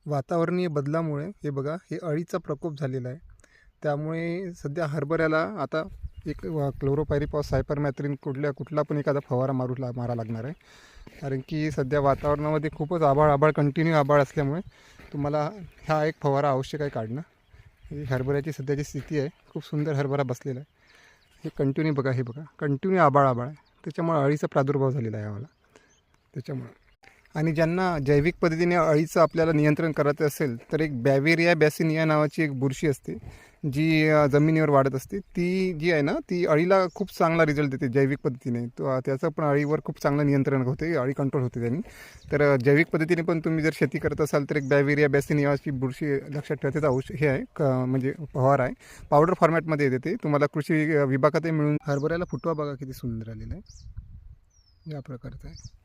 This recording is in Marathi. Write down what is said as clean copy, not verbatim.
वातावरणीय बदलामुळे हे बघा हे अळीचा प्रकोप झालेला आहे. त्यामुळे सध्या हरभऱ्याला आता एक क्लोरोपायरीफॉस सायपरमॅथ्रिन कुठला पण एखादा फवारा मारा लागणार आहे. कारण की सध्या वातावरणामध्ये खूपच आभाळ कंटिन्यू आभाळ असल्यामुळे तुम्हाला हा एक फवारा आवश्यक आहे काढणं. ही हरभऱ्याची सध्याची स्थिती आहे. खूप सुंदर हरभरा बसलेला आहे. हे कंटिन्यू बघा, हे बघा कंटिन्यू आभाळ आहे. त्याच्यामुळे अळीचा प्रादुर्भाव झालेला आहे यावेळेला. त्याच्यामुळे आणि ज्यांना जैविक पद्धतीने अळीचं आपल्याला नियंत्रण करायचं असेल तर एक बॅवेरिया बॅसिनिया नावाची एक बुरशी असते जी जमिनीवर वाढत असते. ती जी आहे ना ती अळीला खूप चांगला रिझल्ट देते जैविक पद्धतीने. तो त्याचं पण अळीवर खूप चांगलं नियंत्रण होते, अळी कंट्रोल होते त्यांनी. तर जैविक पद्धतीने पण तुम्ही जर शेती करत असाल तर एक बॅवेरिया बॅसिनियाची बुरशी लक्षात ठेवा. त्याचा हे आहे म्हणजे फवारा आहे, पावडर फॉर्मॅटमध्ये येते ते. तुम्हाला कृषी विभागातही मिळून. हरभऱ्याला फुटवा बघा किती सुंदर आलेला आहे, या प्रकारचा आहे.